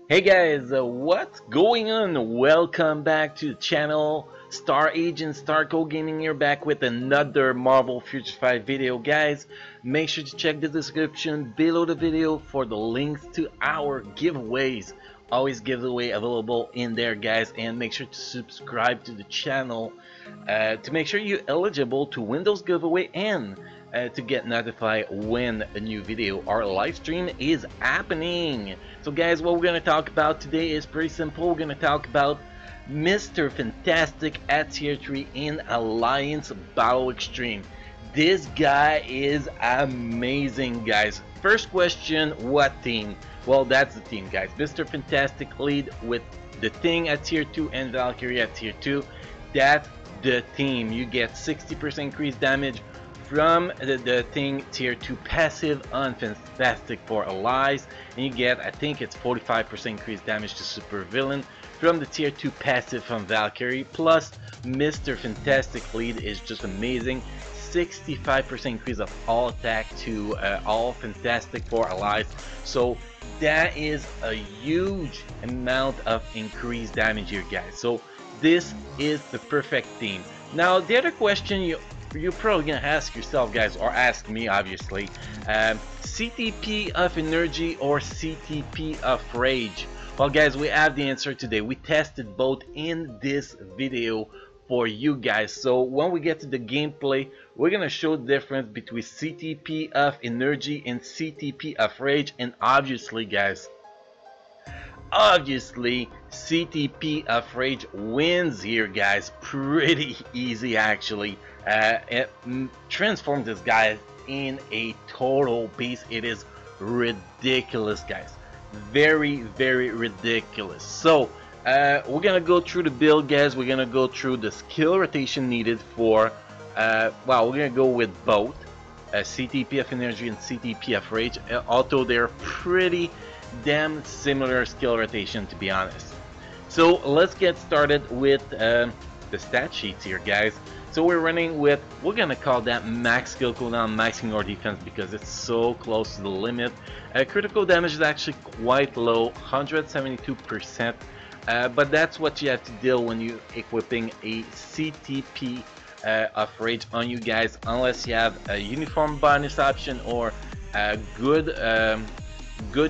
Hey guys, what's going on? Welcome back to the channel. Star Agent Starco Gaming here, back with another Marvel Future 5 video. Guys, make sure to check the description below the video for the links to our giveaways. Always giveaway available in there, guys, and make sure to subscribe to the channel to make sure you're eligible to win those giveaway and to get notified when a new video or live stream is happening. So guys, what we're going to talk about today is pretty simple. We're going to talk about Mr. Fantastic at Tier 3 in Alliance Battle Extreme. This guy is amazing, guys. First question, what team? Well, that's the team, guys. Mr. Fantastic lead with the Thing at Tier 2 and Valkyrie at Tier 2. That's the team. You get 60% increased damage from the Thing Tier 2 passive on Fantastic for Allies, and you get, I think it's 45% increased damage to Super Villain from the Tier 2 passive from Valkyrie, plus Mr. Fantastic lead is just amazing. 65% increase of all attack to all Fantastic for Allies, so that is a huge amount of increased damage here, guys. So this is the perfect team. Now the other question you're probably gonna ask yourself, guys, or ask me, obviously, CTP of energy or CTP of rage? Well, guys, we have the answer today. We tested both in this video for you guys. So when we get to the gameplay, we're gonna show the difference between CTP of energy and CTP of rage, and obviously, guys, obviously CTP of rage wins here, guys. Pretty easy, actually. It transforms this guy in a total beast. It is ridiculous, guys. Very ridiculous. So we're gonna go through the build, guys. We're gonna go through the skill rotation needed for well, we're gonna go with both CTP of energy and CTP of rage, although they're pretty damn similar skill rotation, to be honest. So let's get started with the stat sheets here, guys. So we're running with, we're gonna call that max skill cooldown, maxing our defense because it's so close to the limit. Critical damage is actually quite low, 172%, but that's what you have to deal when you're equipping a CTP of rage on you guys, unless you have a uniform bonus option or good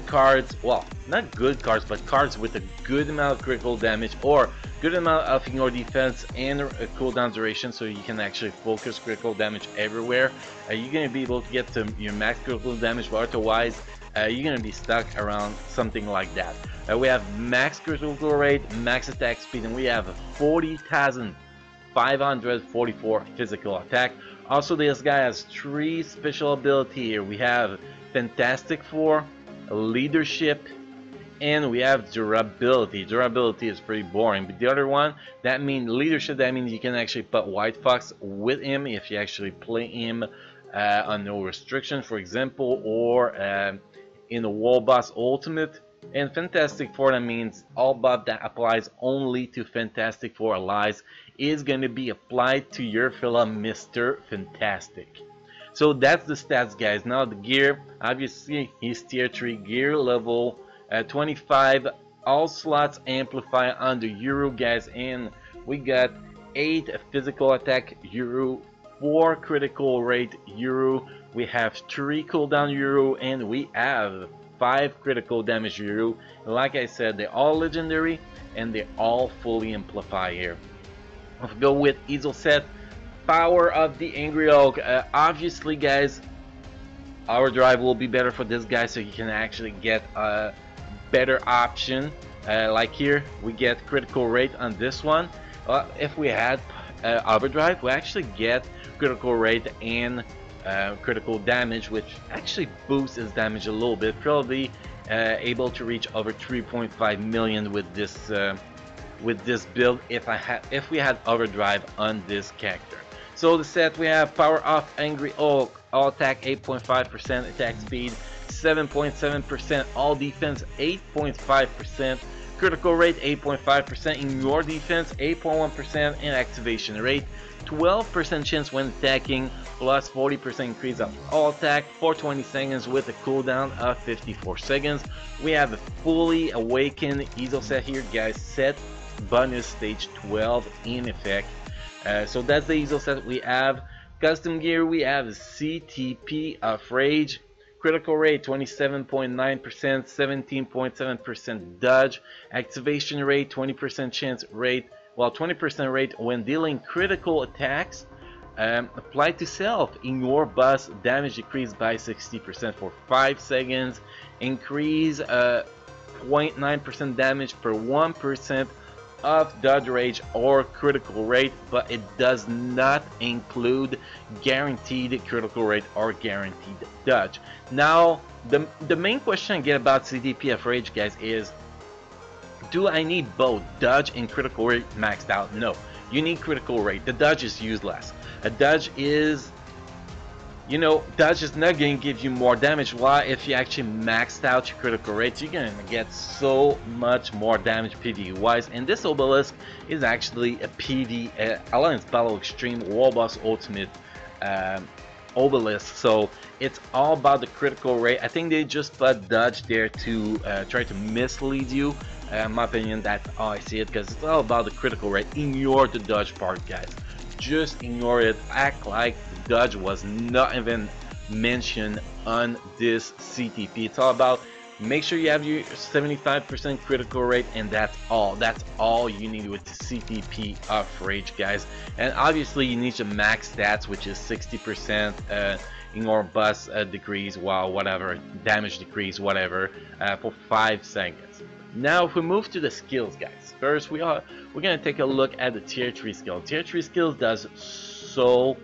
cards, well, not good cards, but cards with a good amount of critical damage or good amount of ignore defense and a cooldown duration, so you can actually focus critical damage everywhere. You're going to be able to get to your max critical damage, but otherwise you're going to be stuck around something like that. We have max critical rate, max attack speed, and we have 40,544 physical attack. Also, this guy has 3 special ability here. We have Fantastic Four, leadership, and we have durability. Durability is pretty boring, but the other one, that means leadership, that means you can actually put White Fox with him if you actually play him on no restriction, for example, or in the wall boss ultimate. And Fantastic Four, that means all buff that applies only to Fantastic Four allies is going to be applied to your fella Mr. Fantastic. So that's the stats, guys. Now the gear, obviously he's tier 3 gear, level 25, all slots amplify under Euro, guys, and we got 8 physical attack Euro, 4 critical rate Euro, we have 3 cooldown Euro, and we have 5 critical damage Euro. Like I said, they're all legendary and they all fully amplify here. Let's go with Easel set. Power of the Angry Oak. Obviously, guys, our drive will be better for this guy, so you can actually get a better option. Like here, we get critical rate on this one. If we had overdrive, we actually get critical rate and critical damage, which actually boosts his damage a little bit. Probably able to reach over 3.5 million with this build if we had overdrive on this character. So the set, we have power of Angry Oak, all attack 8.5%, attack speed 7.7%, all defense 8.5%, Critical rate 8.5%, in your defense 8.1%, and activation rate 12% chance when attacking, plus 40% increase of all attack for 20 seconds with a cooldown of 54 seconds. We have a fully awakened ESO set here, guys, set bonus stage 12 in effect. So that's the ESO set we have. Custom gear, we have CTP of Rage. Critical rate 27.9%, 17.7% dodge. Activation rate 20% chance rate, well 20% rate when dealing critical attacks. Apply to self. In your boss, damage decreased by 60% for 5 seconds. Increase 0.9% damage per 1% of dodge rage or critical rate, but it does not include guaranteed critical rate or guaranteed dodge. Now, the main question I get about CTP of Rage, guys, is do I need both dodge and critical rate maxed out? No, you need critical rate. The dodge is useless. A dodge is, you know, dodge is not going to give you more damage. Why? If you actually maxed out your critical rate, you're going to get so much more damage PvE wise. And this obelisk is actually a PvE Alliance Battle Extreme World Boss Ultimate obelisk. So it's all about the critical rate. I think they just put dodge there to try to mislead you. In my opinion, that's how I see it, because it's all about the critical rate. Ignore the dodge part, guys. Just ignore it. Act like the dodge was not even mentioned on this CTP. It's all about make sure you have your 75% critical rate, and that's all. That's all you need with the CTP of Rage, guys. And obviously you need your max stats, which is 60% in your bus decrease, while whatever damage decrease, whatever, for 5 seconds. Now if we move to the skills, guys, first we're gonna take a look at the tier 3 skill. Tier 3 skills does so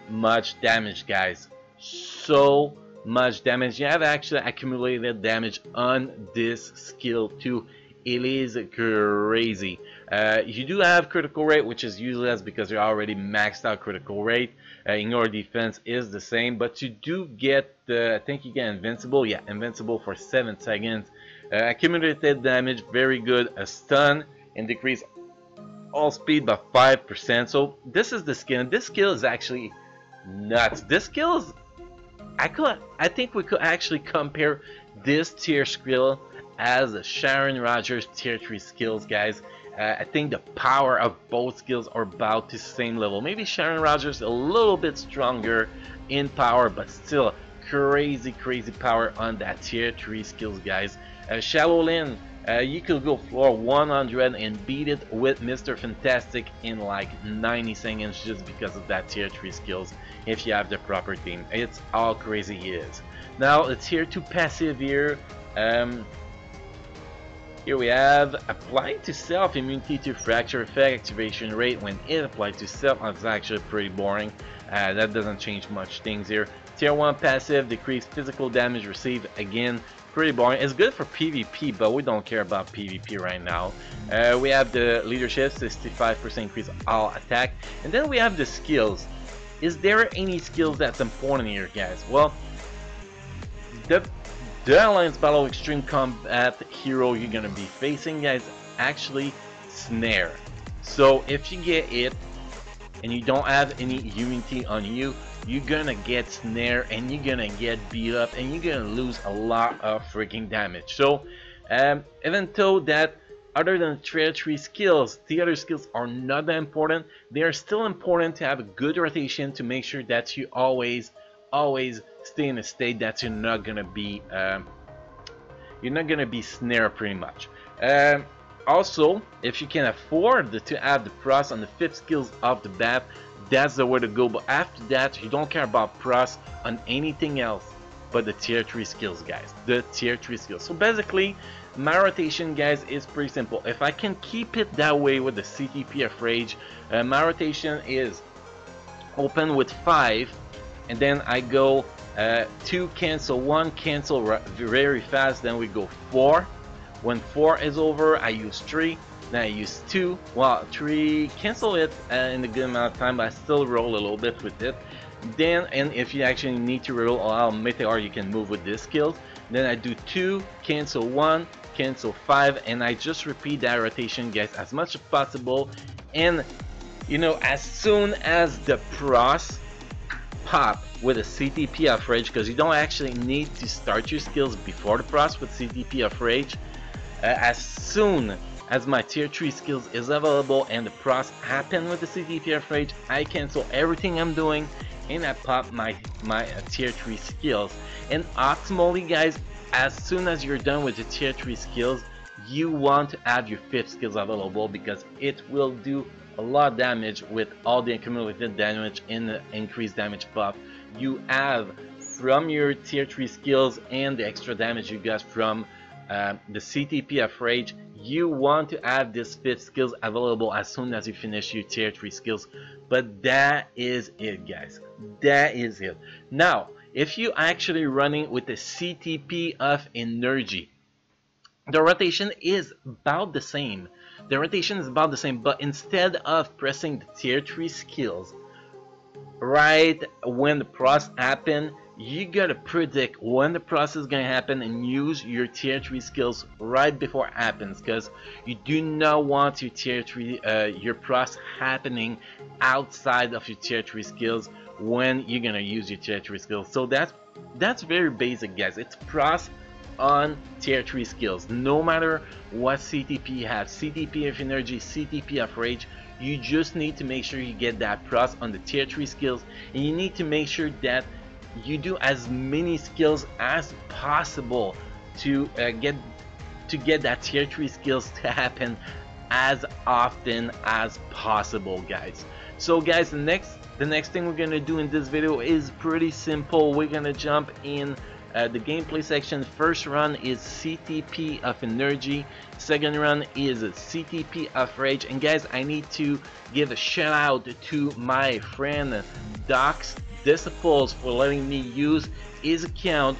much damage, guys, so much damage. You have actually accumulated damage on this skill too. It is crazy. You do have critical rate, which is useless because you're already maxed out critical rate. In your defense is the same, but you do get I think you get invincible. Yeah, invincible for 7 seconds. Accumulated damage, very good. A stun and decrease all speed by 5%. So this is the skill. This skill is actually nuts. This skill is, I think we could actually compare this tier skill as Sharon Rogers tier 3 skills, guys. I think the power of both skills are about the same level. Maybe Sharon Rogers a little bit stronger in power, but still crazy power on that tier 3 skills, guys. Shallow Lin, you could go floor 100 and beat it with Mr. Fantastic in like 90 seconds just because of that tier 3 skills if you have the proper team. It's all crazy it is. Now the tier 2 passive here. Here we have applied to self, immunity to fracture effect, activation rate when it applied to self. That's actually pretty boring. That doesn't change much things here. Tier 1 passive, decreased physical damage received, again pretty boring. It's good for PvP, but we don't care about PvP right now. We have the leadership, 65% increase all attack, and then we have the skills. Is there any skills that's important here, guys? Well, the Alliance Battle Extreme Combat hero you're gonna be facing, guys, actually Snare. So if you get it and you don't have any immunity on you, you're gonna get Snare and you're gonna get beat up and you're gonna lose a lot of freaking damage. So even though that other than tier 3 skills, the other skills are not that important, they are still important to have a good rotation to make sure that you always stay in a state that you're not gonna be snare pretty much. Also, if you can afford to have the pros on the 5th skills of the bat, that's the way to go. But after that, you don't care about pros on anything else but the tier 3 skills, guys. The tier 3 skills. So basically, my rotation, guys, is pretty simple. If I can keep it that way with the CTP of Rage, my rotation is open with 5, and then I go 2, cancel 1, cancel very fast, then we go 4. When 4 is over, I use 3, then I use 2, well 3, cancel it in a good amount of time, but I still roll a little bit with it. Then, and if you actually need to roll a Meteor, you can move with this skill. Then I do 2, cancel 1, cancel 5, and I just repeat that rotation, guys, as much as possible. And you know, as soon as the pros pop with a CTP of Rage, because you don't actually need to start your skills before the pros with CTP of Rage. As soon as my tier 3 skills is available and the pros happen with the CTP of Rage, I cancel everything I'm doing and I pop my tier 3 skills. And optimally, guys, as soon as you're done with the tier 3 skills, you want to have your 5th skills available, because it will do a lot of damage with all the accumulated damage and the increased damage buff you have from your tier 3 skills and the extra damage you got from the CTP of Rage. You want to have this 5th skills available as soon as you finish your tier 3 skills. But that is it, guys. That is it. Now, if you actually running with the CTP of Energy, the rotation is about the same. The rotation is about the same, but instead of pressing the tier 3 skills right when the pros happen, you gotta predict when the process is gonna happen and use your tier 3 skills right before it happens, because you do not want your tier 3 your pros happening outside of your tier 3 skills when you're gonna use your tier 3 skills. So that's very basic, guys. It's pros on tier 3 skills, no matter what CTP you have, CTP of Energy, CTP of Rage. You just need to make sure you get that pros on the tier 3 skills, and you need to make sure that you do as many skills as possible to get that tier 3 skills to happen as often as possible, guys. So guys, the next thing we're gonna do in this video is pretty simple. We're gonna jump in the gameplay section. First run is CTP of Energy, second run is CTP of Rage. And guys, I need to give a shout out to my friend Doc's Disciples for letting me use his account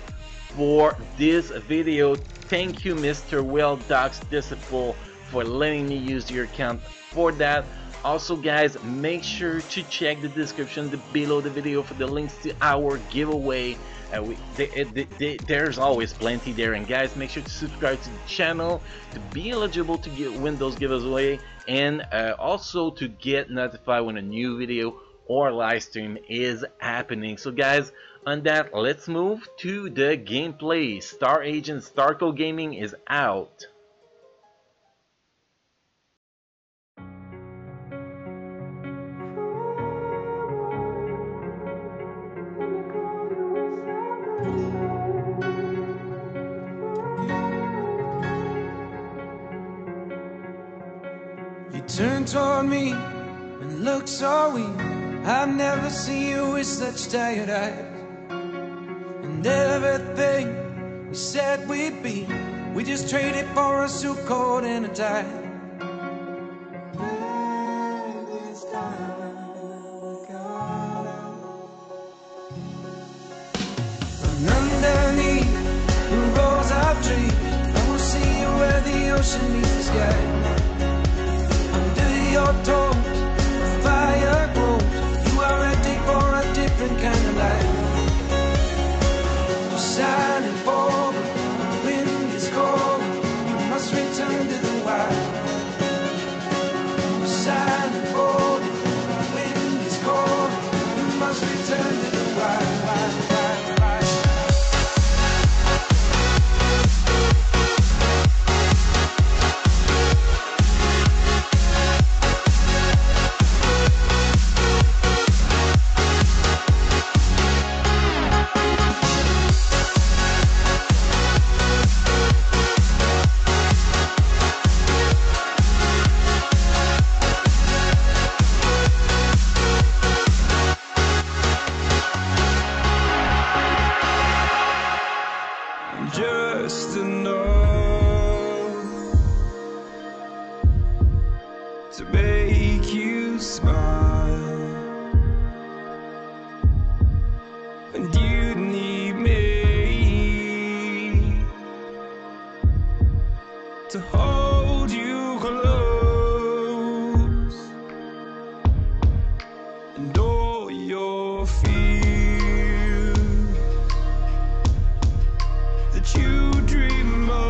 for this video. Thank you, Mr. Will Doc's Disciple, for letting me use your account for that. Also, guys, make sure to check the description below the video for the links to our giveaway. There's always plenty there. And guys, make sure to subscribe to the channel to be eligible to win those giveaways, and also to get notified when a new video or live stream is happening. So guys, on that, let's move to the gameplay. Star Agent Starco Gaming is out. You turn toward me and look so weak. I've never seen you with such tired eyes. And everything we said we'd be, we just traded for a suit coat and a tie. This time we got out. And underneath the rows of trees, I will see you where the ocean meets the sky. Under your toes, fire grows. You are ready for a different kind of life. You're shining forward, the wind is cold. You must return to the wild. You're shining forward, the wind is cold. You must return to the wild, wild, wild, wild. Just enough to make you smile, and you need me to hold you close, and all your fears that you dream of.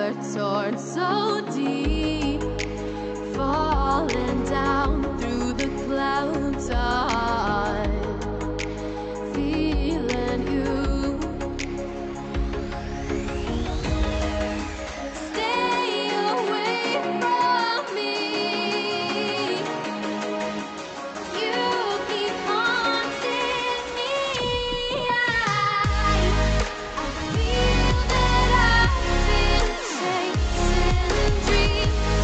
we're torn so deep, falling down through the clouds. I'm feeling you. Stay away from me. You keep haunting me. I feel that I've been chasing dreams.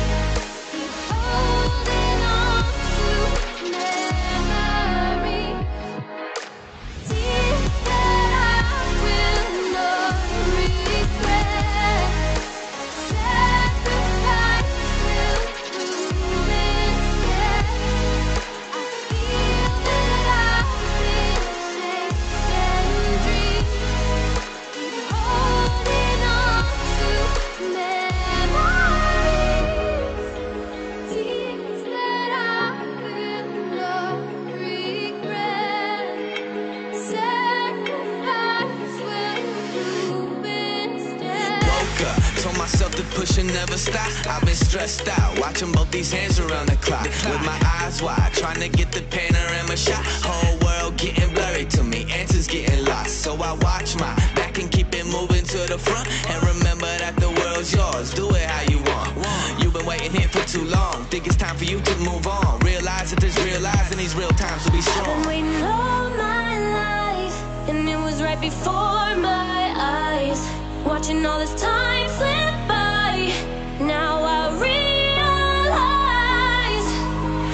Keep holding on to memories. Tears that I will not regret. Sacrifice will prove instead. I feel that I've been chasing dreams. Keep holding on to memories. Tears that I will not regret. Sacrifice will prove instead. Woke up, told myself to push and never stop. I've been stressed out, watching both these hands around the clock. With my eyes wide, trying to get the panorama shot. Whole world getting blurry to me, answers getting lost. So I watch my back and keep it moving to the front. And remember that the world's yours, do it how you want. You've been waiting here for too long, think it's time for you to move on. Realize that there's real lies in these real times to be I've been strong. waiting all my life, and it was right before my eyes. Watching all this time slip by, now I realize.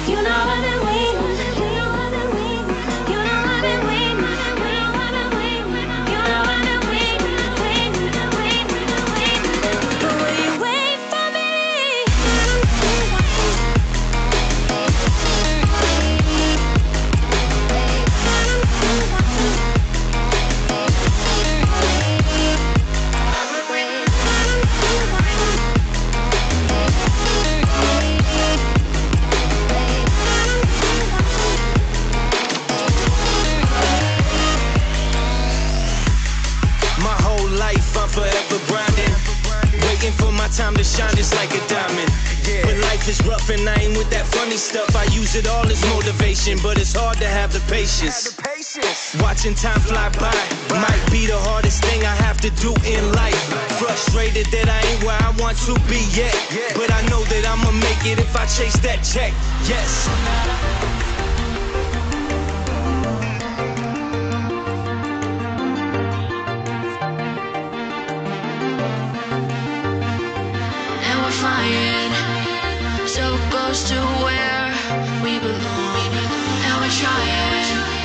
You know I've been waiting. You know I've been waiting. You know I've been waiting. You know I've been waiting. You know I've been waiting, waiting, waiting, waiting. But will you wait for me? My whole life I'm forever grinding, waiting for my time to shine just like a diamond. When life is rough and I ain't with that funny stuff, I use it all as motivation, but it's hard to have the patience. Watching time fly by might be the hardest thing I have to do in life. Frustrated that I ain't where I want to be yet, but I know that I'ma make it if I chase that check. Yes. And we're flying so close to where we belong. And we're trying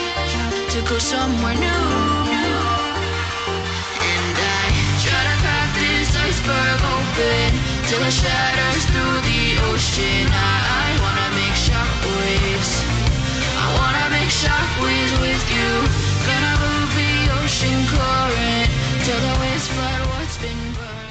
to go somewhere new. And I try to crack this iceberg open till it shatters through the ocean. I wanna make shockwaves. I wanna make shockwaves with you. Gonna move the ocean current till the waves flood what's been burned.